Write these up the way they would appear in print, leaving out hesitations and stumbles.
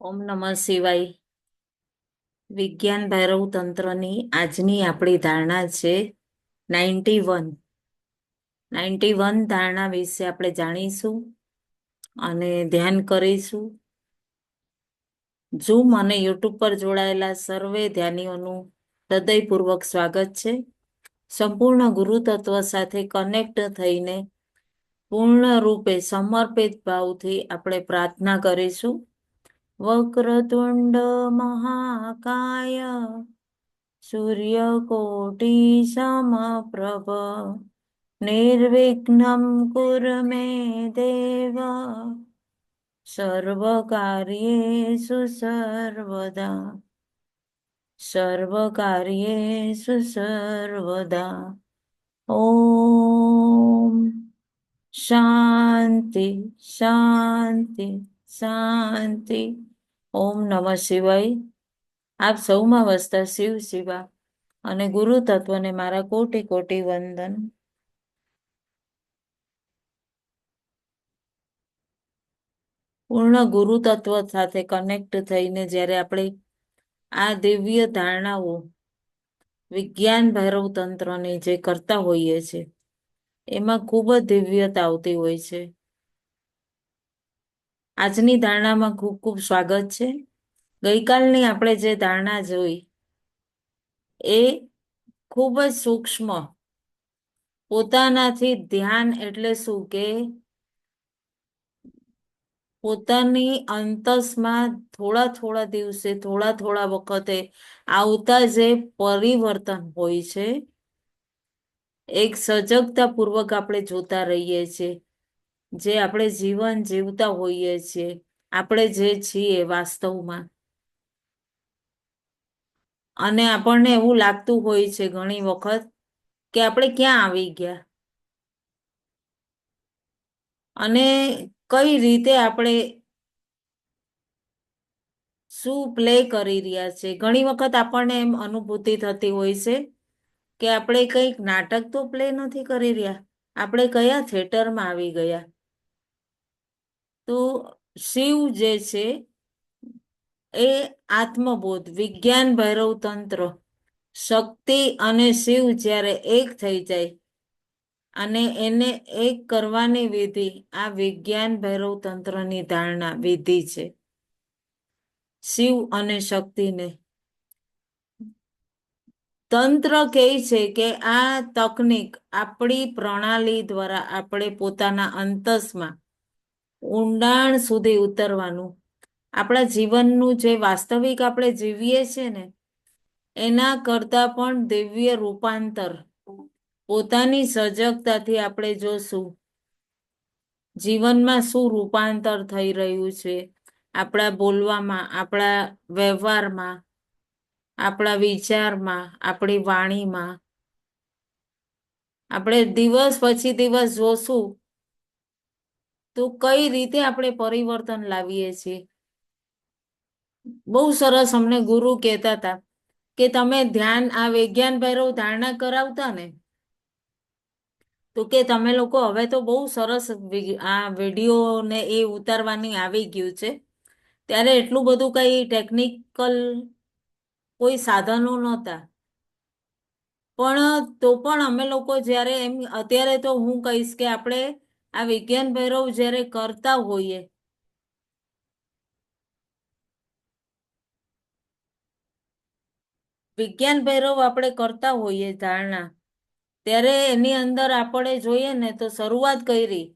ઓમ નમઃ શિવાય. વિજ્ઞાન ભૈરવ તંત્રની આજની આપણી ધારણા છે 91. 91 ધારણા વિશે આપણે જાણીશું અને ધ્યાન કરીશું. ઝૂમ અને યુટ્યુબ પર જોડાયેલા સર્વે ધ્યાનીઓનું હૃદયપૂર્વક સ્વાગત છે. સંપૂર્ણ ગુરુ તત્વ સાથે કનેક્ટ થઈને પૂર્ણ રૂપે સમર્પિત ભાવથી આપણે પ્રાર્થના કરીશું. વક્રતુંડ મહાકાય સૂર્યકોટી સમપ્રભ નિર્વિઘ્નમ કુરુ મે દેવ સર્વકાર્યેષુ સર્વદા સર્વકાર્યેષુ સર્વદા. ઓમ શાંતિ શાંતિ શાંતિ. ઓમ નમઃ શિવાય. આપ સૌમાં વસતા શિવ શિવા અને ગુરુ તત્વને મારા કોટી કોટી વંદન. પૂર્ણ ગુરુ તત્વ સાથે કનેક્ટ થઈને જ્યારે આપણે આ દિવ્ય ધારણાઓ વિજ્ઞાન ભૈરવ તંત્રની જે કરતા હોઈએ છે એમાં ખૂબ જ દિવ્યતા આવતી હોય છે. આજની ધારણામાં ખૂબ ખૂબ સ્વાગત છે. ગઈકાલની આપણે જે ધારણા જોઈ એ ખૂબ જ સૂક્ષ્મ. પોતાનાથી ધ્યાન એટલે શું કે પોતાની અંતસમાં થોડા થોડા દિવસે થોડા થોડા વખતે આવતા જે પરિવર્તન હોય છે એક સજગતા પૂર્વક આપણે જોતા રહીએ છીએ. જે આપણે જીવન જીવતા હોઈએ છીએ આપણે જે છીએ વાસ્તવમાં, અને આપણને એવું લાગતું હોય છે ઘણી વખત કે આપણે ક્યાં આવી ગયા અને કઈ રીતે આપણે શું પ્લે કરી રહ્યા છે. ઘણી વખત આપણને એમ અનુભૂતિ થતી હોય છે કે આપણે કંઈક નાટક તો પ્લે નથી કરી રહ્યા, આપણે કયા થિયેટરમાં આવી ગયા. તો શિવ જે છે એ આત્મબોધ વિજ્ઞાન ભૈરવ તંત્ર શક્તિ અને શિવ જ્યારે એક થઈ જાય અને એને એક કરવાની વિધિ આ વિજ્ઞાન ભૈરવ તંત્રની ધારણા વિધિ છે. શિવ અને શક્તિને તંત્ર કહે છે કે આ તકનીક આપણી પ્રણાલી દ્વારા આપણે પોતાના અંતસમાં ઊંડાણ સુધી ઉતરવાનું, આપણા જીવનનું જે વાસ્તવિક આપણે જીવીએ છીએ ને એના કરતા પણ દિવ્ય રૂપાંતર પોતાની સજગતાથી આપણે જોશું જીવનમાં શું રૂપાંતર થઈ રહ્યું છે. આપણા બોલવામાં, આપણા વ્યવહારમાં, આપણા વિચારમાં, આપણી વાણીમાં આપણે દિવસ પછી દિવસ જોશું તો કઈ રીતે આપણે પરિવર્તન લાવીએ છીએ. બહુ સરસ અમને ગુરુ કહેતા હતા કે તમે ધ્યાન આ વિજ્ઞાન ભૈરવ ધારણા કરાવતા ને તો કે તમે લોકો હવે તો બહુ સરસ આ વિડીયો ને એ ઉતારવાની આવી ગયું છે. ત્યારે એટલું બધું કઈ ટેકનિકલ કોઈ સાધનો નહોતા, પણ તો પણ અમે લોકો જ્યારે એમ અત્યારે તો હું કહીશ કે આપણે આ વિજ્ઞાન ભૈરવ જ્યારે કરતા હોઈએ વિજ્ઞાન ભૈરવ આપણે કરતા હોઈએ ધારણા ત્યારે એની અંદર આપણે જોઈએ ને તો શરૂઆત કરી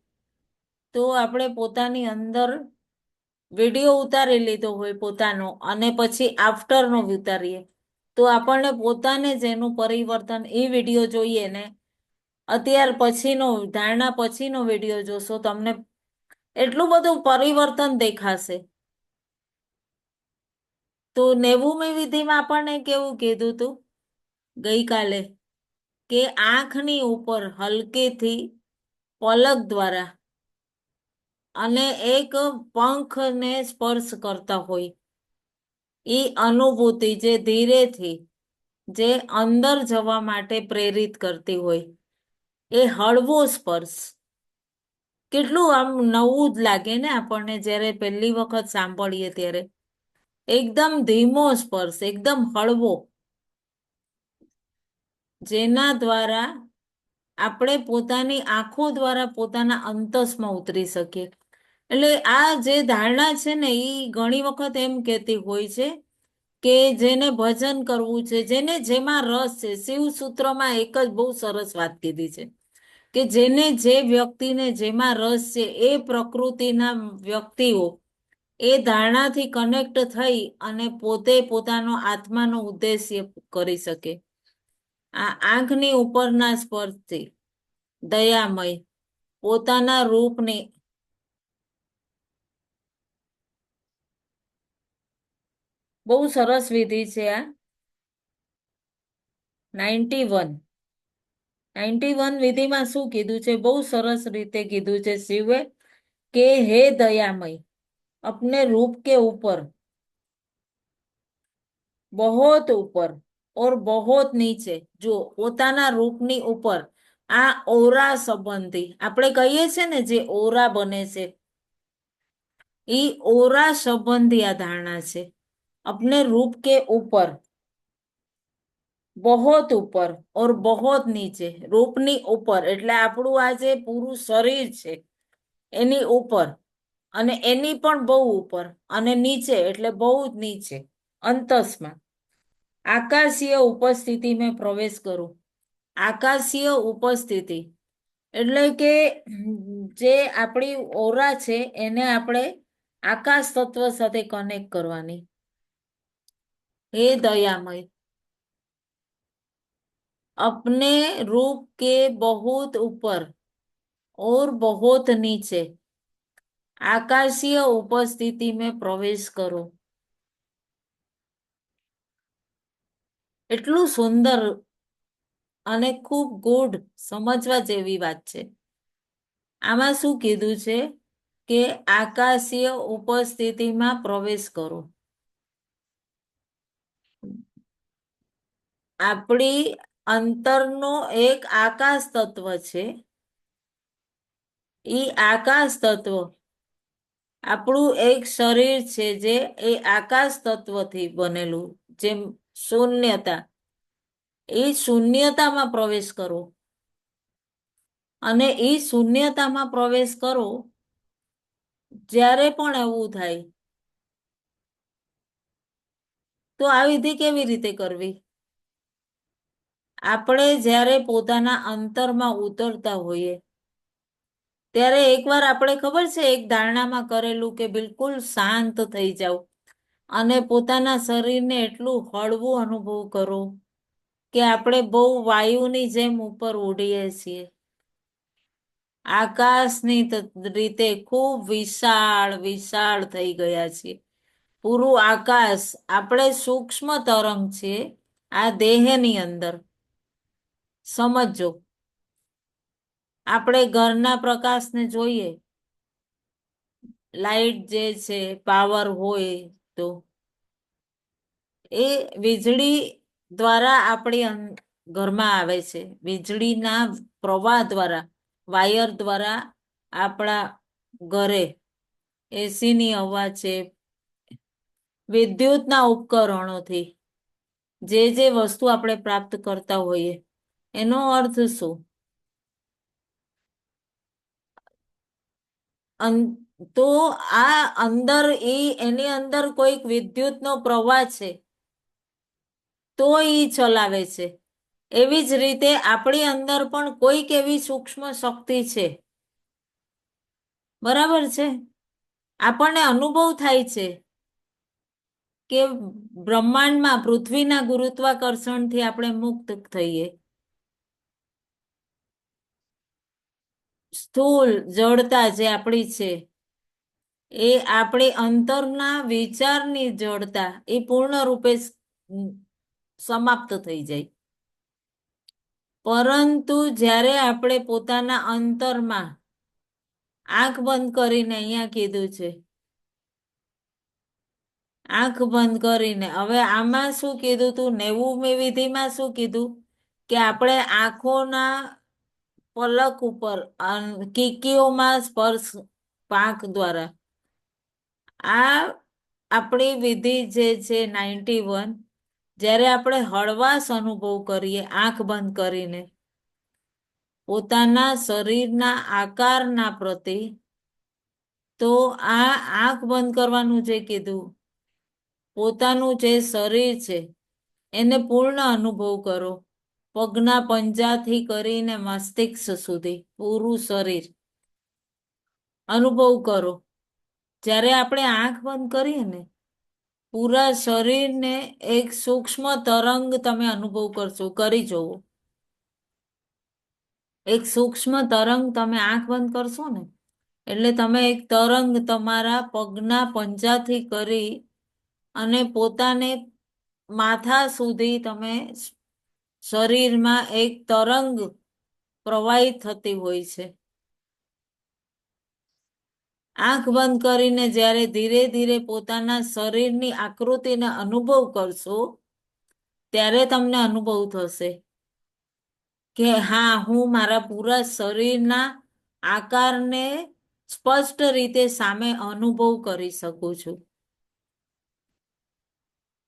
તો આપણે પોતાની અંદર વિડીયો ઉતારી લીધો હોય પોતાનો અને પછી આફ્ટરનો ઉતારીએ તો આપણને પોતાને જ એનું પરિવર્તન એ વિડીયો જોઈએ ને અત્યાર પછીનો ધારણા પછીનો વિડીયો જોશો તમને એટલું બધું પરિવર્તન દેખાશે. તો 90મી વિધિમાં આપણને કેવું કીધું હતું ગઈકાલે કે આંખની ઉપર હલકેથી પલક દ્વારા અને એક પંખને સ્પર્શ કરતા હોય એ અનુભૂતિ જે ધીરેથી જે અંદર જવા માટે પ્રેરિત કરતી હોય એ હળવો સ્પર્શ કેટલું આમ નવું જ લાગે ને આપણને જ્યારે પહેલી વખત સાંભળીએ ત્યારે એકદમ ધીમો સ્પર્શ, એકદમ હળવો, જેના દ્વારા આપણે પોતાની આંખો દ્વારા પોતાના અંતસમાં ઉતરી શકીએ. એટલે આ જે ધારણા છે ને એ ઘણી વખત એમ કહેતી હોય છે કે જેને ભજન કરવું છે, જેને જેમાં રસ છે, શિવ સૂત્રમાં એક જ બહુ સરસ વાત કીધી છે કે જેને જે વ્યક્તિને જેમાં રસ છે એ પ્રકૃતિના વ્યક્તિઓ એ ધારણાથી કનેક્ટ થઈ અને પોતે પોતાનો આત્માનો ઉદ્દેશ્ય કરી શકે. આ આંખની ઉપરના સ્પર્શથી દયામય પોતાના રૂપને બહુ સરસ વિધિ છે આ 91 વિધિમાં શું કીધું છે? બહુ સરસ રીતે કીધું છે શિવે કે હે દયામય अपने रूप के ऊपर बहुत ऊपर और बहुत નીચે, જો પોતાના રૂપની ઉપર આ ઓરા સંબંધી આપણે કહીએ છીએ ને જે ઓરા બને છે એ ઓરા સંબંધી આ ધારણા છે. अपने रूप के ऊपर बहुत ऊपर और बहुत નીચે, રૂપની ઉપર એટલે આપણું આ જે પૂરું શરીર છે એની ઉપર અને એની પણ બહુ ઉપર અને નીચે એટલે બહુ જ નીચે અંતસમાં આકાશીય ઉપસ્થિતિ મેં પ્રવેશ કરું. આકાશીય ઉપસ્થિતિ એટલે કે જે આપણી ઓરા છે એને આપણે આકાશ તત્વ સાથે કનેક્ટ કરવાની. હે દયામય अपने रूप के बहुत ऊपर और बहुत नीचे આકાશીય ઉપસ્થિતિ મેં પ્રવેશ કરો. એટલું સુંદર અને ખૂબ ગૂઢ સમજવા જેવી વાત છે. આમાં શું કીધું છે કે આકાશીય ઉપસ્થિતિમાં પ્રવેશ કરો. આપણી અંતરનો એક આકાશ તત્વ છે. એ આકાશ તત્વ આપણું એક શરીર છે જે એ આકાશ તત્વથી બનેલું, જેમ શૂન્યતા, એ શૂન્યતામાં પ્રવેશ કરો અને એ શૂન્યતામાં પ્રવેશ કરો. જ્યારે પણ એવું થાય તો આ વિધિ કેવી રીતે કરવી? આપણે જ્યારે પોતાના અંતરમાં ઉતરતા હોઈએ ત્યારે એકવાર આપણે ખબર છે એક ધારણામાં કરેલું કે બિલકુલ શાંત થઈ જાવ અને પોતાના શરીરને એટલું હળવું અનુભવ કરો કે આપણે બહુ વાયુની જેમ ઉપર ઉડીએ છીએ. આકાશની રીતે ખૂબ વિશાળ વિશાળ થઈ ગયા છીએ. પૂરું આકાશ આપણે સૂક્ષ્મ તરંગ છે આ દેહની અંદર. સમજો, આપણે ઘરના પ્રકાશને જોઈએ, લાઈટ જે છે પાવર હોય તો એ વીજળી દ્વારા આપણી ઘરમાં આવે છે. વીજળીના પ્રવાહ દ્વારા, વાયર દ્વારા આપણા ઘરે એસીની હવા છે, વિદ્યુતના ઉપકરણોથી જે વસ્તુ આપણે પ્રાપ્ત કરતા હોઈએ એનો અર્થ શું? તો આ અંદર એની અંદર કોઈક વિદ્યુતનો પ્રવાહ છે તો ઈ ચલાવે છે. એવી જ રીતે આપણી અંદર પણ કોઈક એવી સૂક્ષ્મ શક્તિ છે. બરાબર છે? આપણને અનુભવ થાય છે કે બ્રહ્માંડમાં પૃથ્વીના ગુરુત્વાકર્ષણથી આપણે મુક્ત થઈએ. સ્થૂળ જડતા જે આપણી છે એ આપણી અંતરના વિચારની જડતા એ પૂર્ણ રૂપે સમાપ્ત થઈ જાય. પરંતુ જ્યારે આપણે પોતાના અંતરમાં આંખ બંધ કરીને, અહીંયા કીધું છે આંખ બંધ કરીને, હવે આમાં શું કીધું તું 90મી વિધિમાં શું કીધું કે આપણે આંખોના પલક ઉપર કીકીઓમાં સ્પર્શ પાંખ દ્વારા આ આપણી વિધિ જે છે 91, જ્યારે આપણે હળવાશ અનુભવ કરીએ આંખ બંધ કરીને પોતાના શરીરના આકારના પ્રતિ, તો આ આંખ બંધ કરવાનું જે કીધું, પોતાનું જે શરીર છે એને પૂર્ણ અનુભવ કરો. પગના પંજાથી કરીને મસ્તિષ્ક સુધી પૂરું શરીર અનુભવ કરો. જ્યારે આપણે આંખ બંધ કરીએ ને, પૂરા શરીરને એક સૂક્ષ્મ તરંગ તમે અનુભવ કરશો. કરી જોવો. એક સૂક્ષ્મ તરંગ તમે આંખ બંધ કરશો ને, એટલે તમે એક તરંગ તમારા પગના પંજાથી કરી અને પોતાને માથા સુધી તમે શરીરમાં એક તરંગ પ્રવાહિત થતી હોય છે. આંખ બંધ કરીને જ્યારે ધીરે ધીરે પોતાના શરીરની આકૃતિને અનુભવ કરશો, ત્યારે તમને અનુભવ થશે કે હા, હું મારા પૂરા શરીરના આકારને સ્પષ્ટ રીતે સામે અનુભવ કરી શકું છું.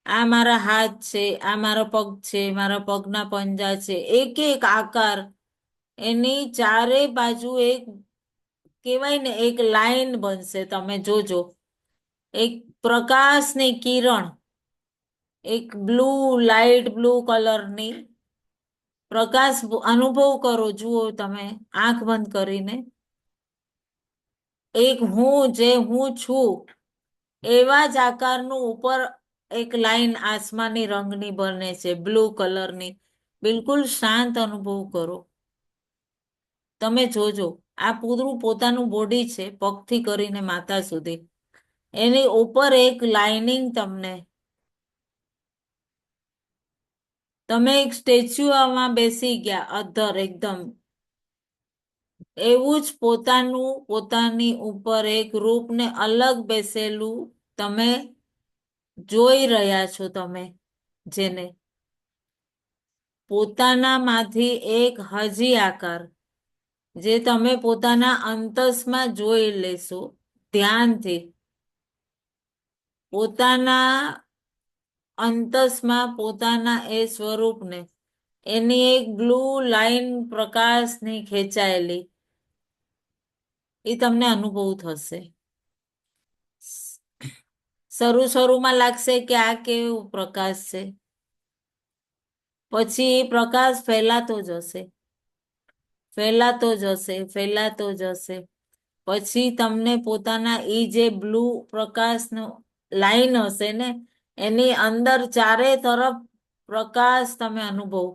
આ મારા હાથ છે, આ મારો પગ છે, મારા પગના પંજા છે, એક એક આકાર એની ચારે બાજુ એક કહેવાય ને એક લાઈન બનશે. તમે જોજો, એક પ્રકાશની કિરણ, એક બ્લુ, લાઇટ બ્લુ કલરની પ્રકાશ અનુભવ કરો. જુઓ તમે આંખ બંધ કરીને, એક હું જે હું છું એવા જ આકારનું ઉપર એક લાઈન આસમાની રંગની બને છે, બ્લુ કલરની. બિલકુલ શાંત અનુભવ કરો. તમે જોજો, આ પૂરું પોતાનું બોડી છે, પગથી કરીને માથા સુધી. એની ઉપર એક લાઇનિંગ તમને, તમે એક સ્ટેચ્યુમાં બેસી ગયા અધર એકદમ, એવું જ પોતાની ઉપર એક રૂપને અલગ બેસેલું તમે જોઈ રહ્યા છો. તમે જેને પોતાનામાંથી એક હજી આકાર જે તમે પોતાના અંતસમાં જોઈ લેશો ધ્યાનથી. પોતાના અંતસમાં પોતાના એ સ્વરૂપને, એની એક બ્લુ લાઈન પ્રકાશની ખેંચાયેલી, એ તમને અનુભવ થશે. શરૂમાં લાગશે કે આ કેવું પ્રકાશ છે, પછી એ પ્રકાશ ફેલાતો જશે, ફેલાતો જશે, ફેલાતો જશે. પછી તમને પોતાના એ જે બ્લુ પ્રકાશનો લાઈન હશે ને, એની અંદર ચારે તરફ પ્રકાશ તમે અનુભવ.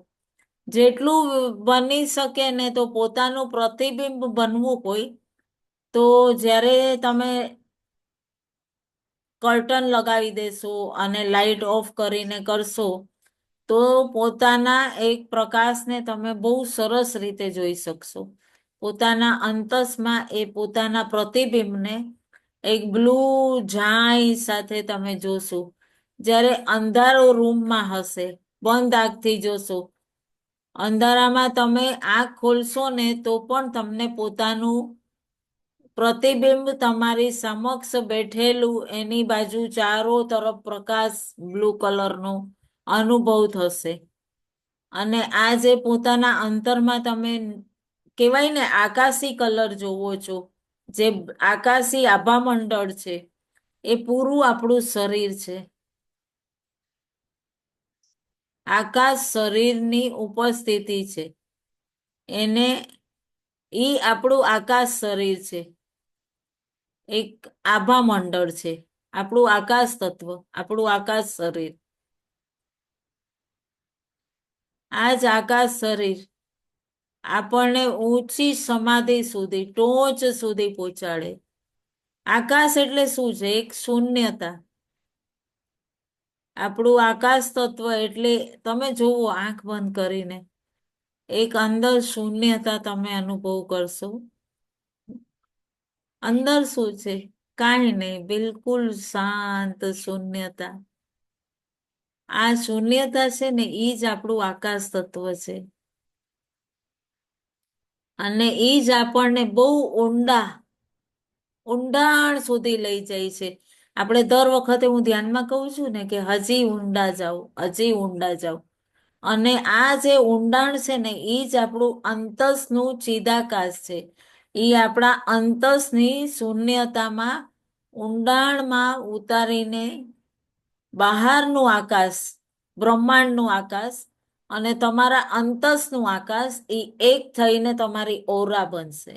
જેટલું બની શકે ને તો પોતાનું પ્રતિબિંબ બનવું કોઈ. તો જ્યારે તમે કર્ટન લગાવી દેશો અને લાઈટ ઓફ કરીને કરશો, તો પોતાના એક પ્રકાશને તમે બહુ સરસ રીતે જોઈ શકશો. પોતાના અંતસમાં એ પોતાના પ્રતિબિંબને એક બ્લુ ઝાંય સાથે તમે જોશો. જ્યારે અંધારો રૂમમાં હશે, બંધ આંખથી જોશો. અંધારામાં તમે આંખ ખોલશો ને તો પણ તમને પોતાનું પ્રતિબિંબ તમારી સમક્ષ બેઠેલું એની બાજુ ચારો તરફ પ્રકાશ બ્લુ કલરનો અનુભવ થશે. અને આ જે પોતાના અંતરમાં તમે કહેવાય ને આકાશી કલર જોવો છો, જે આકાશી આભા મંડળ છે, એ પૂરું આપણું શરીર છે. આકાશ શરીરની ઉપસ્થિતિ છે. એને ઈ આપણું આકાશ શરીર છે, એક આભા મંડળ છે, આપણું આકાશ તત્વ, આપણું આકાશ શરીર. આ જ આકાશ શરીર આપણને ઊંચી સમાધિ સુધી, ટોચ સુધી પહોંચાડે. આકાશ એટલે શું છે? એક શૂન્યતા. આપણું આકાશ તત્વ એટલે તમે જોવો આંખ બંધ કરીને, એક અંદર શૂન્યતા તમે અનુભવ કરશો. અંદર શું છે? કાંઈ નહીં, બિલકુલ શાંત શૂન્યતા. આ શૂન્યતા છે ને, એ જ આપણું આકાશ તત્વ છે. અને એ જ આપણને બહુ ઊંડાણ સુધી લઈ જાય છે. આપણે દર વખતે હું ધ્યાનમાં કહું છું ને કે હજી ઊંડા જાઓ, હજી ઊંડા જાઓ. અને આ જે ઊંડાણ છે ને એ જ આપણું અંતસનું ચિદાકાશ છે. એ આપણા અંતસની શૂન્યતામાં ઊંડાણમાં ઉતારીને બહારનું આકાશ, બ્રહ્માંડનું આકાશ અને તમારા અંતસનું આકાશ એ એક થઈને તમારી ઓરા બનશે.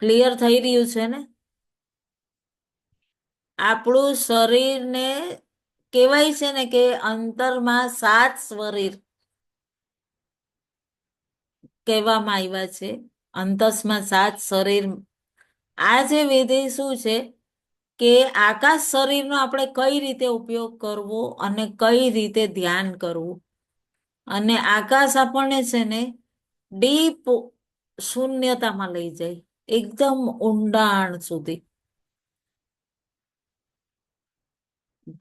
ક્લિયર થઈ રહ્યું છે ને? આપણું શરીરને કહેવાય છે ને કે અંતરમાં 7 શરીર કહેવામાં આવ્યા છે. અંતસમાં 7 શરીર. આ જે વિધિ શું છે કે આકાશ શરીરનો આપણે કઈ રીતે ઉપયોગ કરવો અને કઈ રીતે ધ્યાન કરવું. અને આકાશ આપણને છે ને ડીપ શૂન્યતામાં લઈ જાય, એકદમ ઊંડાણ સુધી.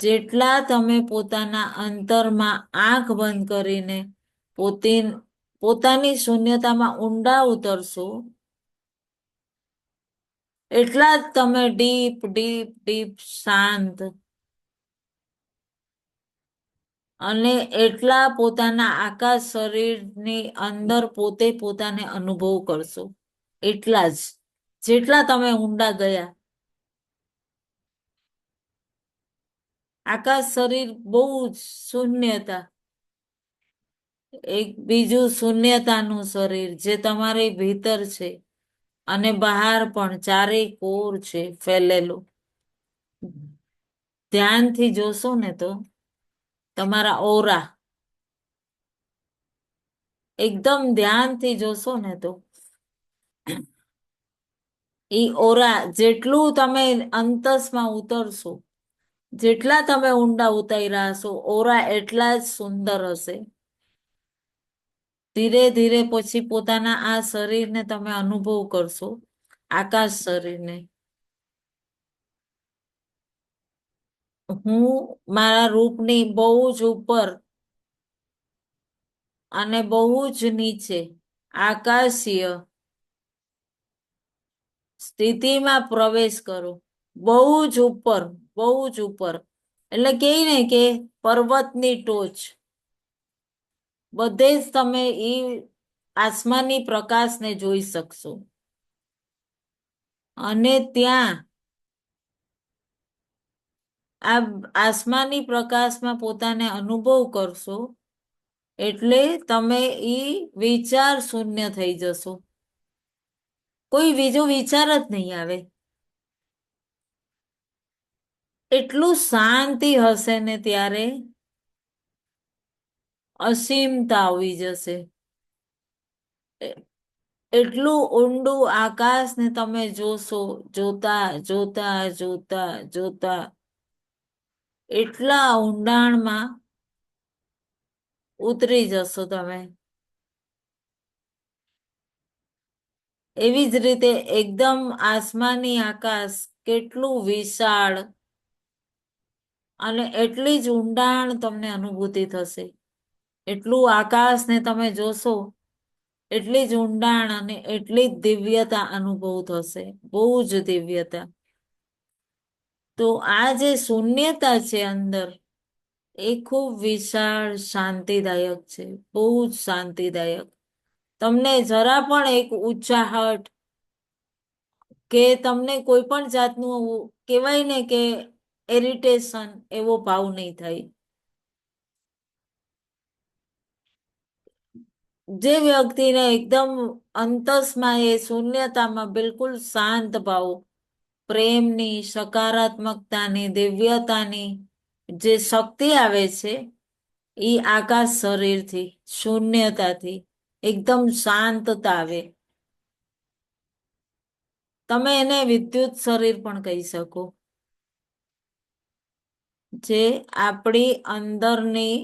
જેટલા તમે પોતાના અંતરમાં આંખ બંધ કરીને પોતાની શૂન્યતામાં ઊંડા ઉતરશો, એટલા જ તમે ડીપ ડીપ ડીપ શાંત અને એટલા પોતાના આકાશ શરીરની અંદર પોતે પોતાને અનુભવ કરશો. એટલા જ, જેટલા તમે ઊંડા ગયા. આકાશ શરીર બહુ જ શૂન્યતા. એક બીજું શૂન્યતાનું શરીર જે તમારી ભીતર છે અને બહાર પણ ચારેય કોર છે ફેલેલું. ધ્યાનથી જોશો ને તો તમારા ઓરા, એકદમ ધ્યાનથી જોશો ને તો ઈ ઓરા જેટલું તમે અંતસમાં ઉતરશો, જેટલા તમે ઊંડા ઉતાર્યા હશો, ઓરા એટલા જ સુંદર હશે. ધીરે ધીરે પછી પોતાના આ શરીરને તમે અનુભવ કરશો, આકાશ શરીરને. હું મારા રૂપની બહુ જ ઉપર અને બહુ જ નીચે આકાશીય સ્થિતિમાં પ્રવેશ કરો. બહુ જ ઉપર, બહુ જ ઉપર. એટલે કે ને કે પર્વતની ટોચ. બધે જ તમે ઈ આસમાની પ્રકાશને જોઈ શકશો. અને ત્યાં આ આસમાની પ્રકાશમાં પોતાને અનુભવ કરશો એટલે તમે ઈ વિચાર શૂન્ય થઈ જશો. કોઈ બીજો વિચાર જ નહીં આવે. એટલું શાંતિ હશે ને ત્યારે અસીમતા આવી જશે. એટલું ઊંડું આકાશને તમે જોશો, જોતા જોતા જોતા જોતા એટલા ઊંડાણમાં ઉતરી જશો તમે. એવી જ રીતે એકદમ આસમાની આકાશ કેટલું વિશાળ અને એટલી જ ઊંડાણ તમને અનુભૂતિ થશે. એટલું આકાશને તમે જોશો એટલી જ ઊંડાણ અને એટલી જ દિવ્યતા અનુભવ થશે. બહુ જ દિવ્યતા. તો આ જે શૂન્યતા છે અંદર એ ખૂબ વિશાળ શાંતિદાયક છે. બહુ જ શાંતિદાયક. તમને જરા પણ એક ઉચ્ચાહટ કે તમને કોઈ પણ જાતનું કહેવાય ને કે ઇરિટેશન એવો ભાવ નહીં થાય. જે વ્યક્તિને એકદમ અંતસમાં એ શૂન્યતામાં બિલકુલ શાંત ભાવ, પ્રેમની, સકારાત્મકતાની, દિવ્યતાની જે શક્તિ આવે છે એ આકાશ શરીરથી, શૂન્યતાથી એકદમ શાંતતા આવે. તમે એને વિદ્યુત શરીર પણ કહી શકો. જે આપણી અંદરની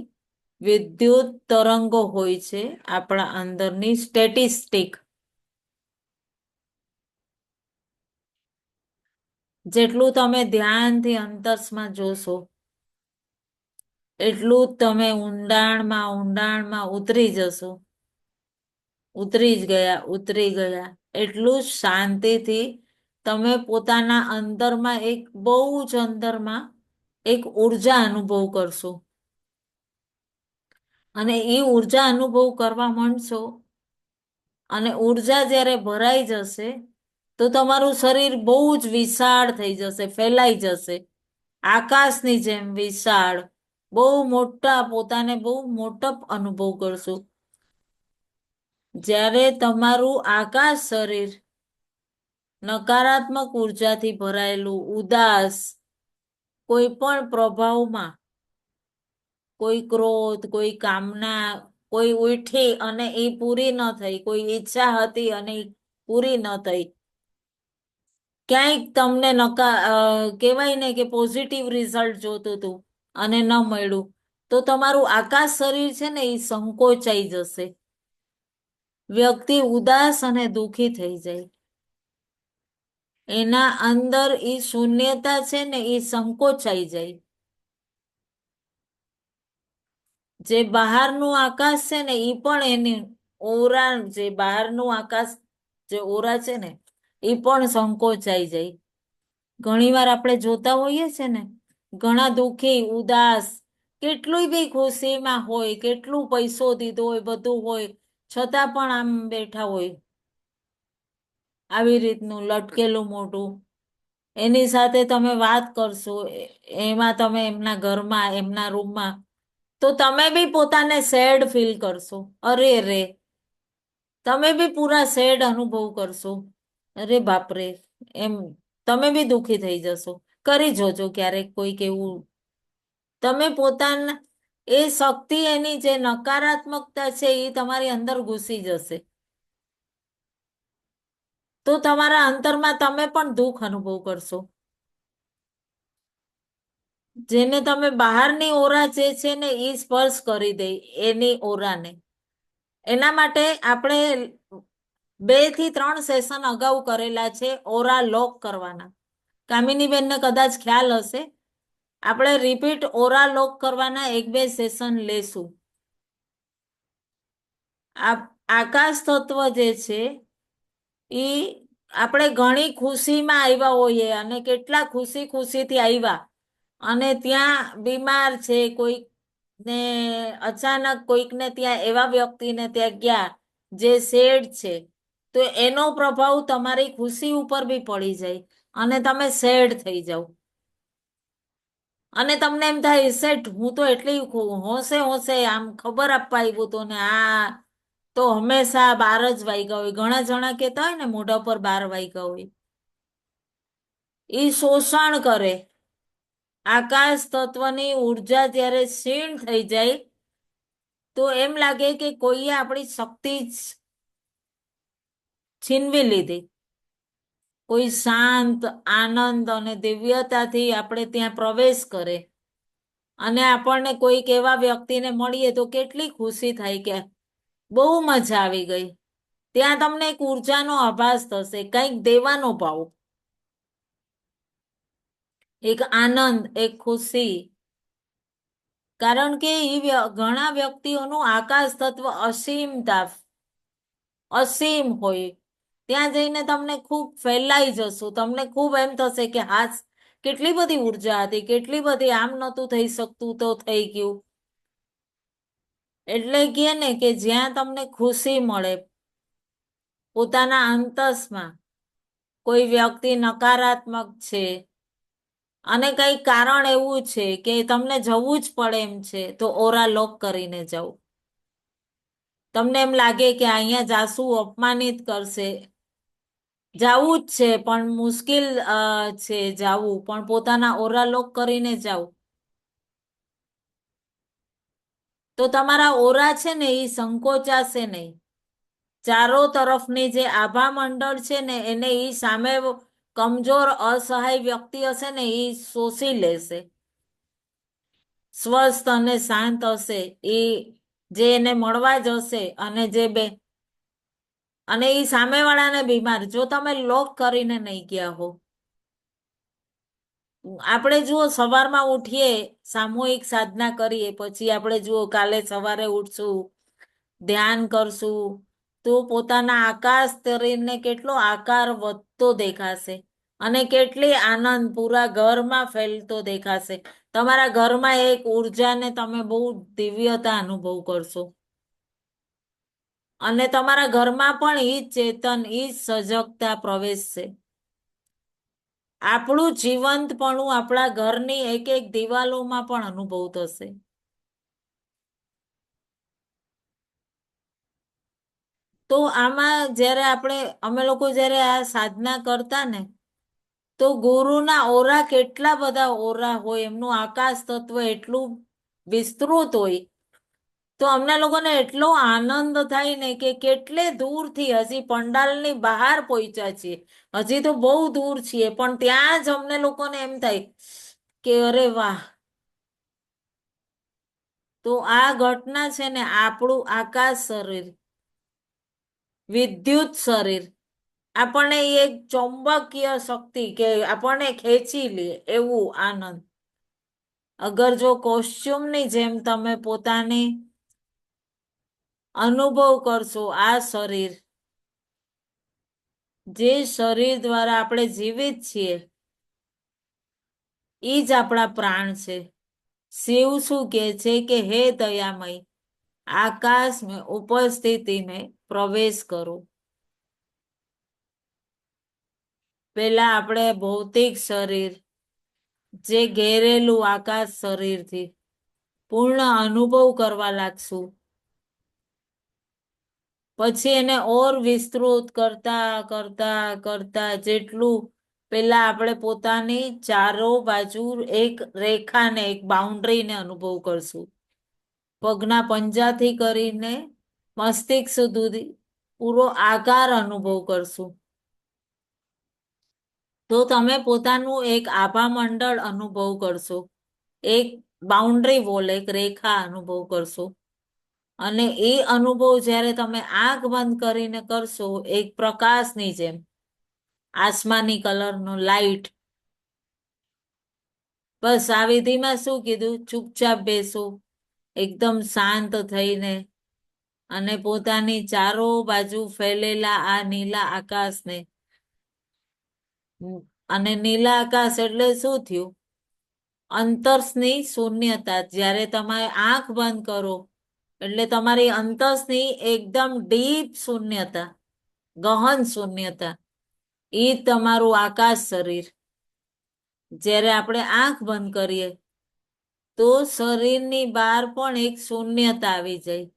વિદ્યુત તરંગો હોય છે, આપણા અંદરની સ્ટેટિસ્ટિક. જેટલું તમે ધ્યાનથી અંતસમાં જોશો એટલું જ તમે ઊંડાણમાં ઊંડાણમાં ઉતરી જશો. ઉતરી જ ગયા, ઉતરી ગયા. એટલું જ શાંતિથી તમે પોતાના અંદરમાં એક બહુ જ અંદરમાં એક ઉર્જા અનુભવ કરશો. અને એ ઉર્જા અનુભવ કરવા માંડશો અને ઉર્જા જ્યારે ભરાઈ જશે તો તમારું શરીર બહુ જ વિશાળ થઈ જશે, ફેલાઈ જશે, આકાશની જેમ વિશાળ. બહુ મોટા, પોતાને બહુ મોટપ અનુભવ કરશો. જ્યારે તમારું આકાશ શરીર નકારાત્મક ઉર્જાથી ભરાયેલું, ઉદાસ, કોઈ પણ પ્રભાવમાં, કોઈ ક્રોધ, કોઈ કામના, કોઈ ઉઠી અને એ પૂરી ન થઈ, કોઈ ઈચ્છા હતી અને એ પૂરી ન થઈ, ક્યાંયક તમને કહેવાય ને કે પોઝિટિવ રિઝલ્ટ જોતું હતું અને ન મળ્યું, તો તમારું આકાશ શરીર છે ને એ સંકોચાઈ જશે. વ્યક્તિ ઉદાસ અને દુઃખી થઈ જાય. એના અંદર એ શૂન્યતા છે ને એ સંકોચાઈ જાય. જે બહારનું આકાશ છે ને એ પણ એની ઓરા, જે બહારનું આકાશ, જે ઓરા છે ને એ પણ સંકોચાઈ જાય. ઘણીવાર આપણે જોતા હોઈએ છે ને, ઘણા દુઃખી, ઉદાસ, કેટલું બી ખુશીમાં હોય, કેટલું પૈસો દીધો હોય, બધું હોય, છતાં પણ આમ બેઠા હોય, આવી રીતનું લટકેલું મોઢું. એની સાથે તમે વાત કરશો, એમાં તમે એમના ઘરમાં, એમના રૂમમાં, તો તમે બી પોતાને સેડ ફીલ કરશો. અરે રે, તમે બી પૂરા સેડ અનુભવ કરશો. અરે બાપરે, એમ તમે બી દુઃખી થઈ જશો. કરી જોજો ક્યારેક કોઈક એવું. તમે પોતાના એ શક્તિ, એની જે નકારાત્મકતા છે એ તમારી અંદર ઘૂસી જશે. તો તમારા અંતરમાં તમે પણ દુઃખ અનુભવ કરશો. જેને તમે બહારની ઓરા જે છે ને એ સ્પર્શ કરી દે, એની ઓરાને. એના માટે આપણે 2 થી 3 સેશન અગાઉ કરેલા છે ઓરા લોક કરવાના. કામિનીબેનને કદાચ ખ્યાલ હશે. આપણે રિપીટ ઓરા લોક કરવાના 1-2 સેશન લેશું. આકાશ તત્વ જે છે એ આપણે ઘણી ખુશીમાં આવ્યા હોઈએ અને કેટલા ખુશીથી આવ્યા, અને ત્યાં બીમાર છે કોઈક ને, અચાનક કોઈકને ત્યાં એવા વ્યક્તિને ત્યાં ગયા જે શેડ છે, તો એનો પ્રભાવ તમારી ખુશી ઉપર બી પડી જાય અને તમે શેડ થઈ જાઓ. અને તમને એમ થાય, સેટ હું તો એટલી હોશે હોશે આમ ખબર આપવા આવ્યું હતું ને આ તો હંમેશા 12 જ વાગ્યા હોય. ઘણા જણા કહેતા હોય ને મોઢા પર 12 વાગ્યા હોય. એ શોષણ કરે. આકાશ તત્વની ઉર્જા જ્યારે ક્ષીણ થઈ જાય તો એમ લાગે કે કોઈએ આપણી શક્તિ છીનવી લીધી. કોઈ શાંત, આનંદ અને દિવ્યતાથી આપણે ત્યાં પ્રવેશ કરે અને આપણને કોઈક એવા વ્યક્તિને મળીએ તો કેટલી ખુશી થાય કે બહુ મજા આવી ગઈ. ત્યાં તમને એક ઉર્જાનો આભાસ થશે, કંઈક દેવાનો ભાવ, એક આનંદ, એક ખુશી. કારણ કે ઘણા વ્યક્તિઓનું આકાશ તત્વ અસીમ હોય. ત્યાં જઈને તમને ખૂબ ફેલાઈ જશો. તમને ખૂબ એમ થશે કે હા, કેટલી બધી ઉર્જા હતી, કેટલી બધી, આમ નહોતું થઈ શકતું તો થઈ ગયું. એટલે કે ને કે જ્યાં તમને ખુશી મળે પોતાના અંતસમાં, કોઈ વ્યક્તિ નકારાત્મક છે અને કઈ કારણ એવું છે કે તમને જવું જ પડે એમ છે, તો ઓરા લોક કરીને જાઓ. તમને એમ લાગે કે અહીંયા જાસુ અપમાનિત કરશે, જાવું જ છે પણ મુશ્કેલ છે જાવું, પણ પોતાના ઓરા લોક કરીને જાઓ તો તમારા ઓરા છે ને એ સંકોચાશે નહીં. ચારો તરફની જે આભા મંડળ છે ને એને એ સામે કમજોર, અસહાય વ્યક્તિ હશે ને એ શોષી લેશે. સ્વસ્થ અને શાંત હશે એ જે એને મળવા જશે, અને જે અને એ સામેવાળાને બીમાર, જો તમે લોક કરીને નહીં ગયા હો. આપણે જુઓ, સવારમાં ઉઠીએ, સામૂહિક સાધના કરીએ, પછી આપણે જુઓ કાલે સવારે ઉઠશું, ધ્યાન કરશું, તો પોતાના આકાશ તરીને કેટલો આકાર વધતો દેખાશે. અને કેટલી આનંદ પૂરા ઘરમાં ફેલતો દેખાશે. તમારા ઘરમાં એક ઉર્જાને તમે બહુ દિવ્યતા અનુભવ કરશો. અને તમારા ઘરમાં પણ ઈ જ ચેતન, ઈ જ સજગતા પ્રવેશશે. આપણું જીવંતપણું આપણા ઘરની એક એક દિવાલોમાં પણ અનુભવ થશે. તો આમાં જ્યારે અમે લોકો જ્યારે આ સાધના કરતા ને, તો ગુરુના ઓરા કેટલા બધા ઓરા હોય, એમનું આકાશ તત્વ એટલું વિસ્તૃત હોય. તો અમને લોકોને એટલો આનંદ થાય ને કે કેટલે દૂરથી હજી પંડાલની બહાર પહોંચ્યા છીએ. હજી તો બહુ દૂર છીએ, પણ ત્યાં જ અમને લોકોને એમ થાય કે અરે વાહ. તો આ ઘટના છે ને આપણું આકાશ શરીર, વિદ્યુત શરીર, આપણને એક ચુંબકીય શક્તિ કે આપણને ખેંચી લે એવું આનંદ. અગર જો કોસ્ચ્યુમની જેમ તમે પોતાને અનુભવ કરશો, આ શરીર, જે શરીર દ્વારા આપણે જીવિત છીએ, ઈ જ આપણા પ્રાણ છે. શિવ શું કે છે કે હે દયામય, આકાશ મેં ઉપસ્થિતિ મેં પ્રવેશ કરો. પેલા આપણે ભૌતિક શરીર, જે ઘેરેલું આકાશ શરીરથી પૂર્ણ અનુભવ કરવા લાગશું. પછી એને ઓર વિસ્તૃત કરતા કરતા કરતા જેટલું પેલા આપણે પોતાની ચારો બાજુ એક રેખાને, એક બાઉન્ડ્રીને અનુભવ કરશું. પગના પંજાથી કરીને મસ્તિષ્ક સુધી પૂરો આકાર અનુભવ કરશું. તો તમે પોતાનું એક આભા મંડળ અનુભવ કરશો. એક બાઉન્ડ્રી વોલ, એક રેખા અનુભવ કરશો. અને એ અનુભવ જ્યારે તમે આંખ બંધ કરીને કરશો, એક પ્રકાશની જેમ, આસમાની કલરનો લાઈટ. બસ આ વિધિમાં શું કીધું? ચૂપચાપ બેસો, એકદમ શાંત થઈને, અને પોતાની ચારો બાજુ ફેલેલા આ નીલા આકાશને, અને નીલા આકાશ એટલે શું થયું? અંતસની શૂન્યતા. જ્યારે તમે આંખ બંધ કરો એટલે તમારી અંતસની એકદમ ડીપ શૂન્યતા, ગહન શૂન્યતા, ઈ તમારું આકાશ શરીર. જ્યારે આપણે આંખ બંધ કરીએ તો શરીરની બહાર પણ એક શૂન્યતા આવી જાય.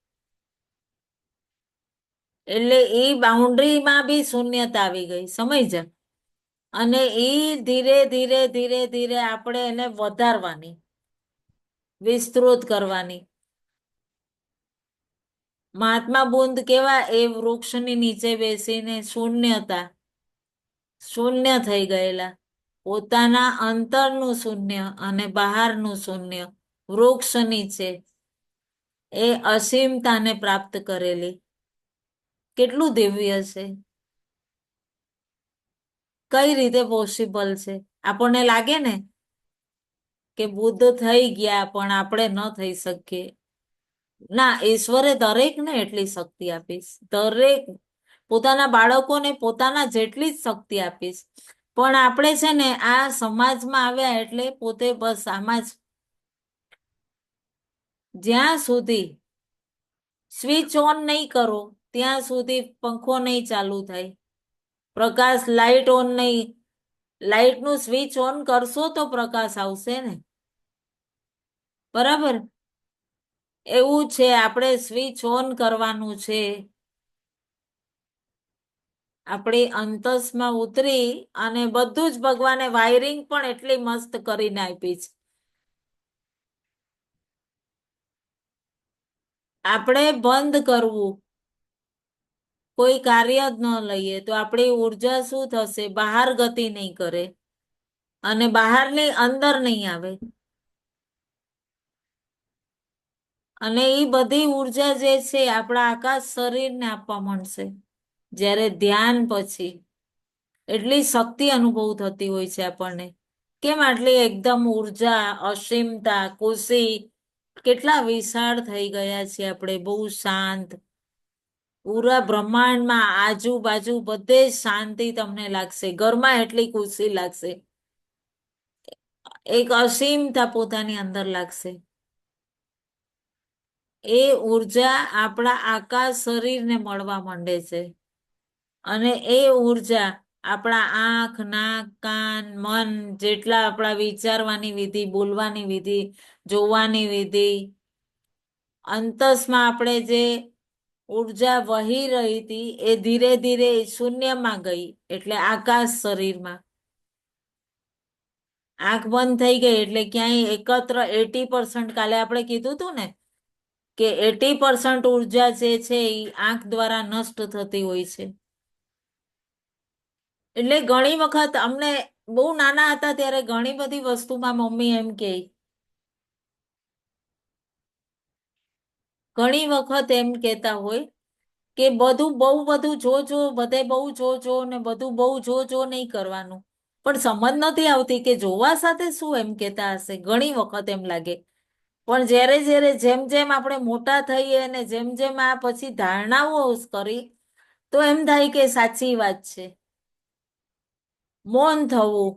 એટલે એ બાઉન્ડ્રીમાં બી શૂન્યતા આવી ગઈ, સમજ્યા? અને એ ધીરે ધીરે ધીરે ધીરે આપણે એને વધારવાની, વિસ્તૃત કરવાની. મહાત્મા બુદ્ધ કેવા એ વૃક્ષની નીચે બેસીને શૂન્ય થઈ ગયેલા. પોતાના અંતરનું શૂન્ય અને બહારનું શૂન્ય વૃક્ષ નીચે એ અસીમતાને પ્રાપ્ત કરેલી. કેટલું દિવ્ય છે! કઈ રીતે પોસિબલ છે? આપણને લાગે ને કે બુદ્ધ થઈ ગયા પણ આપણે ન થઈ શકીએ. ના, ઈશ્વરે દરેકને એટલી શક્તિ આપીશ. દરેક પોતાના બાળકોને પોતાના જેટલી જ શક્તિ આપીશ. પણ આપણે છે ને આ સમાજમાં આવ્યા એટલે પોતે બસ આમાં જ, જ્યાં સુધી સ્વિચ ઓન નહીં કરો ત્યાં સુધી પંખો નહીં ચાલુ થાય. પ્રકાશ, લાઇટ ઓન નહીં, લાઇટનું સ્વિચ ઓન કરશો તો પ્રકાશ આવશે ને, બરાબર? એવું છે, આપણે સ્વિચ ઓન કરવાનું છે. આપણી અંતસમાં ઉતરી અને બધું જ ભગવાને વાયરિંગ પણ એટલી મસ્ત કરીને આપી છે. આપણે બંધ કરવું, કોઈ કાર્ય જ ન લઈએ તો આપણી ઉર્જા શું થશે? બહાર ગતિ નહીં કરે અને બહારની અંદર નહીં આવે. અને એ બધી ઉર્જા જે છે આપણા આકાશ શરીરને આપવા માંડશે. જ્યારે ધ્યાન પછી એટલી શક્તિ અનુભવ થતી હોય છે આપણને. કેમ આટલી એકદમ ઉર્જા, અસીમતા, ખુશી, કેટલા વિશાળ થઈ ગયા છે આપણે, બહુ શાંત. પૂરા બ્રહ્માંડમાં આજુબાજુ બધે જ શાંતિ તમને લાગશે, ઘરમાં એટલી ખુશી લાગશે, એક અસીમતા પોતાની અંદર લાગશે. એ ઉર્જા આપણા આકાશ શરીરને મળવા માંડે છે, અને એ ઉર્જા આપણા આંખ, નાક, કાન, મન, જેટલા આપણા વિચારવાની વિધિ, બોલવાની વિધિ, જોવાની વિધિ, અંતસમાં આપણે જે ઉર્જા વહી રહી હતી એ ધીરે ધીરે શૂન્યમાં ગઈ, એટલે આકાશ શરીરમાં. આંખ બંધ થઈ ગઈ એટલે ક્યાંય એકત્ર 80%, કાલે આપણે કીધું હતું ને કે 80% ઉર્જા જે છે એ આંખ દ્વારા નષ્ટ થતી હોય છે. એટલે ઘણી વખત અમને બહુ નાના હતા ત્યારે ઘણી બધી વસ્તુમાં મમ્મી એમ કે, ઘણી વખત એમ કેતા હોય કે બધું બહુ બધું જોજો, બધે બહુ જોજો ને બધું બહુ જોજો નહીં કરવાનું. પણ સમજ નથી આવતી કે જોવા સાથે શું એમ કેતા હશે, ઘણી વખત એમ લાગે. પણ જ્યારે જ્યારે જેમ જેમ આપણે મોટા થઈએ ને જેમ જેમ આ પછી ધારણાઓ કરી, તો એમ થાય કે સાચી વાત છે. મૌન થવું,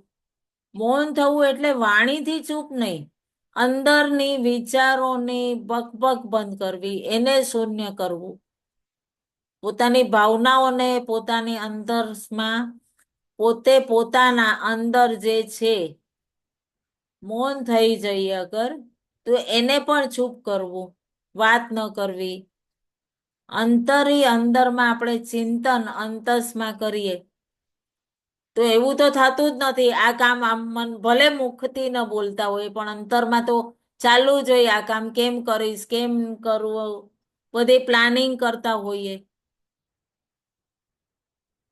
મૌન થવું એટલે વાણીથી ચૂપ નહીં, અંદરની વિચારોની બકબક બંધ કરવી, એને શૂન્ય કરવું. પોતાની ભાવનાઓને પોતાની અંદરમાં પોતે પોતાના અંદર જે છે મૌન થઈ જઈએ અગર, તો એને પણ ચૂપ કરવું, વાત ન કરવી. અંતરી અંદરમાં આપણે ચિંતન અંતસમાં કરીએ તો એવું તો થતું જ નથી. આ કામ આમ ભલે મુખથી ન બોલતા હોય પણ અંતરમાં તો ચાલુ જ હોય, આ કામ કેમ કરીશ, કેમ કરવું, બધી પ્લાનિંગ કરતા હોઈએ.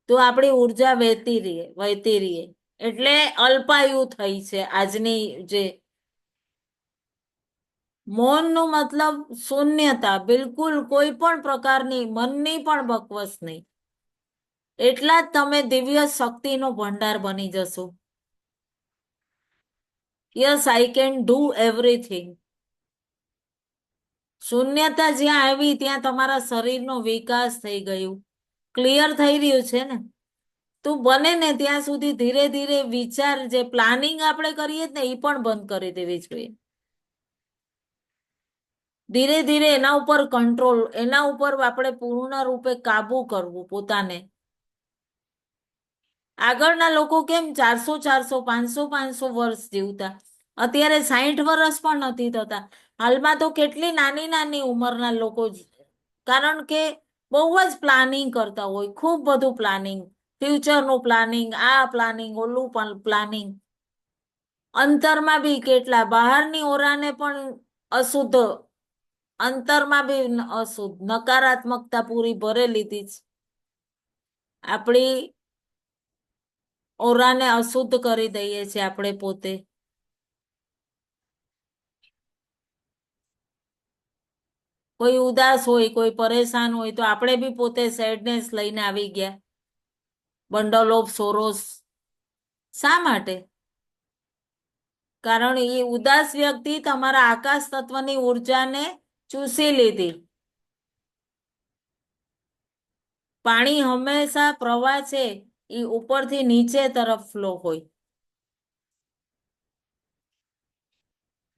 તો આપણી ઉર્જા વહેતી રહીએ. એટલે અલ્પાયુ થઈ છે આજની જે. મૌનનો મતલબ શૂન્યતા, બિલકુલ કોઈ પણ પ્રકારની મનની પણ બકવસ નહીં. એટલા જ તમે દિવ્ય શક્તિનો ભંડાર બની જશો. Yes, I can do everything. શૂન્યતા જ્યાં આવી ત્યાં તમારા શરીરનો વિકાસ થઈ ગયું, ક્લિયર થઈ રહ્યું છે ને. તું બને ને ત્યાં સુધી ધીરે ધીરે વિચાર, જે પ્લાનિંગ આપણે કરીએ ને એ પણ બંધ કરી દેવી જોઈએ. ધીરે ધીરે એના ઉપર કંટ્રોલ, એના ઉપર આપણે પૂર્ણ રૂપે કાબુ કરવું પોતાને. આગળના લોકો કેમ 400 400 500 500 વર્ષ જીવતા, અત્યારે 60 વર્ષ પણ નથી થતા. હાલમાં તો કેટલી નાની નાની ઉંમરના લોકો, કારણ કે બહુ જ પ્લાનિંગ કરતા હોય, ખૂબ બધું પ્લાનિંગ, ફ્યુચરનું પ્લાનિંગ, આ પ્લાનિંગ, ઓલું પણ પ્લાનિંગ. અંતરમાં બી કેટલા, બહારની ઓરાને પણ અશુદ્ધ, અંતરમાં બી અશુદ્ધ, નકારાત્મકતા પૂરી ભરે લીધી છે. આપણી ઓરાને અશુદ્ધ કરી દઈએ છીએ આપણે પોતે. કોઈ ઉદાસ હોય, કોઈ પરેશાન હોય તો આપણે બી પોતે સેડનેસ લઈને આવી ગયા, બંડલ ઓફ સોરોસ. શા માટે? કારણ એ ઉદાસ વ્યક્તિ તમારા આકાશ તત્વની ઉર્જાને ચૂસી લીધી. પાણી હંમેશા પ્રવાહ છે એ ઉપરથી નીચે તરફ ફ્લો હોય.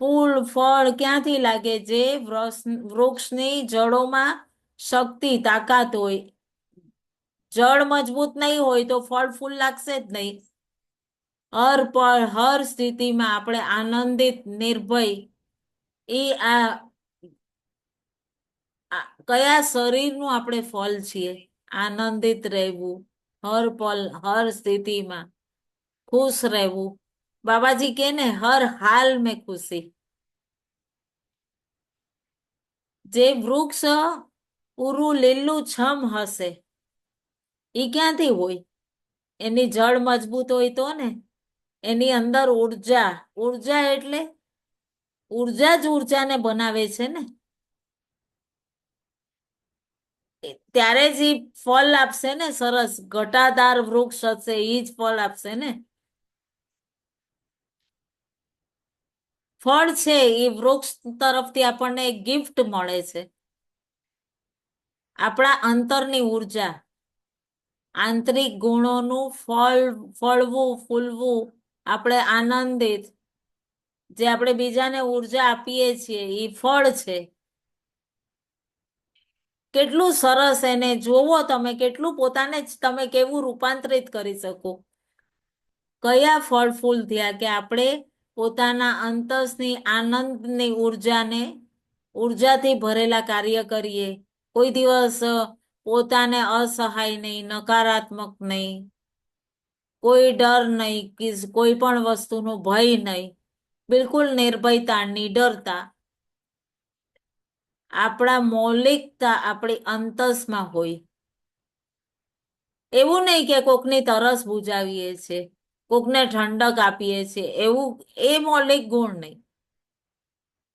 ફૂલ ફળ ક્યાંથી લાગે? જે વૃક્ષની જડોમાં શક્તિ, તાકાત હોય. જળ મજબૂત નહીં હોય તો ફળ ફૂલ લાગશે જ નહીં. હર પળ હર સ્થિતિમાં આપણે આનંદિત, નિર્ભય, એ આ કયા શરીરનું આપણે ફળ છીએ? આનંદિત રહેવું, હર પલ હર સ્થિતિમાં ખુશ રહેવું. બાબાજી કે ને હર હાલ મેં ખુશી. જે વૃક્ષ પૂરું લીલું છમ હશે એ ક્યાંથી હોય? એની જળ મજબૂત હોય તો ને. એની અંદર ઉર્જા, ઉર્જા એટલે ઉર્જા જ ઉર્જાને બનાવે છે ને. ત્યારે જ ઈ ફળ આપશે ને. સરસ ઘટાદાર વૃક્ષ હશે એ જ ફળ આપશે ને. ફળ છે એ વૃક્ષ તરફથી આપણને એક ગિફ્ટ મળે છે. આપણા અંતરની ઉર્જા, આંતરિક ગુણોનું ફળવું ફૂલવું, આપણે આનંદિત, જે આપણે બીજાને ઉર્જા આપીએ છીએ એ ફળ છે. કેટલું સરસ એને જોવો તમે, કેટલું પોતાને જ તમે કેવું રૂપાંતરિત કરી શકો. કયા ફળ ફૂલ થયા કે આપણે પોતાના અંતસની આનંદની ઉર્જાથી ભરેલા કાર્ય કરીએ. કોઈ દિવસ પોતાને અસહાય નહીં, નકારાત્મક નહીં, કોઈ ડર નહીં, કે કોઈ પણ વસ્તુનો ભય નહીં, બિલકુલ નિર્ભયતા, નિડરતા. આપણા મૌલિકતા આપણી અંતસમાં હોય. એવું નહીં કે કોકની તરસ બુજાવીએ છે, કોકને ઠંડક આપીએ છીએ, એવું એ મૌલિક ગુણ નહીં.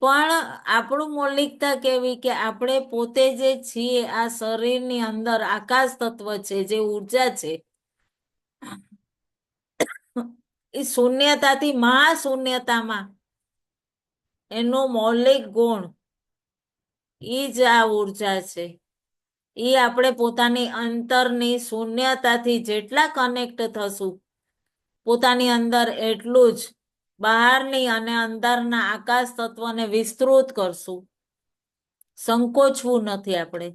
પણ આપણું મૌલિકતા કેવી કે આપણે પોતે જે છીએ આ શરીરની અંદર આકાશ તત્વ છે, જે ઉર્જા છે, એ શૂન્યતાથી મહાશૂન્યતામાં એનો મૌલિક ગુણ એ જ આ ઉર્જા છે. એ આપણે પોતાની અંતરની શૂન્યતાથી જેટલા કનેક્ટ થશું પોતાની અંદર, એટલું જ બહારની અને અંદરના આકાશ તત્વને વિસ્તૃત કરશું. સંકોચવું નથી આપણે.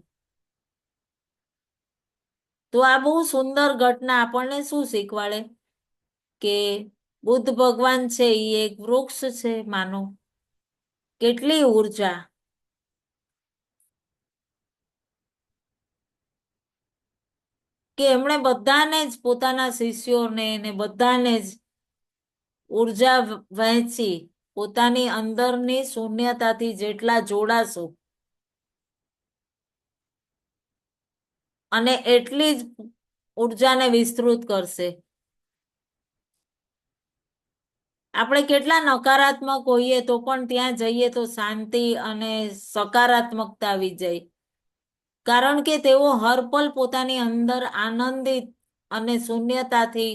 તો આ બહુ સુંદર ઘટના આપણને શું શીખવાડે કે બુદ્ધ ભગવાન છે એ એક વૃક્ષ છે માનો. કેટલી ઉર્જા, કે એમણે બધાને જ પોતાના શિષ્યોને ને બધાને જ ઉર્જા વહેંચી. પોતાની અંદરની શૂન્યતાથી જેટલા જોડાશું અને એટલી જ ઉર્જાને વિસ્તૃત કરશે. આપણે કેટલા નકારાત્મક હોઈએ તો પણ ત્યાં જઈએ તો શાંતિ અને સકારાત્મકતા આવી જાય. કારણ કે તેઓ હર પલ પોતાની અંદર આનંદિત અને શૂન્યતાથી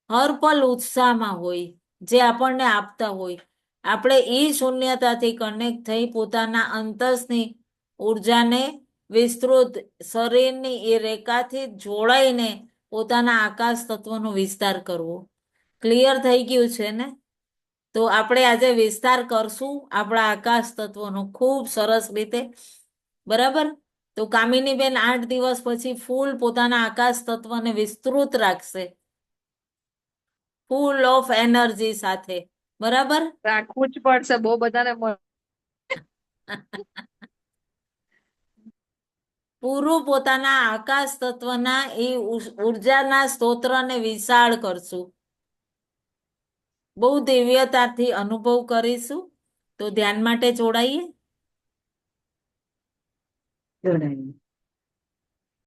હર પલ ઉત્સાહમાં હોય, જે આપણને આપતા હોય. આપણે એ શૂન્યતાથી કનેક્ટ થઈ પોતાના અંતસની ઉર્જાને વિસ્તૃત, શરીરની એ રેખાથી જોડાઈને પોતાના આકાશ તત્વનો વિસ્તાર કરવો. ક્લિયર થઈ ગયું છે ને? તો આપણે આજે વિસ્તાર કરશું આપણા આકાશ તત્વનો ખૂબ સરસ રીતે. બરાબર? તો કામિનીબેન 8 દિવસ પછી ફૂલ પોતાના આકાશ તત્વને વિસ્તૃત રાખશે, ફૂલ ઓફ એનર્જી સાથે. બરાબર? રાખવું જ પડશે, બહુ બધાને પૂરું પોતાના આકાશ તત્વના એ ઉર્જાના સ્તોત્રને વિશાળ કરશું. બહુ દિવ્યતાથી અનુભવ કરીશું. તો ધ્યાન માટે જોડાઈએ.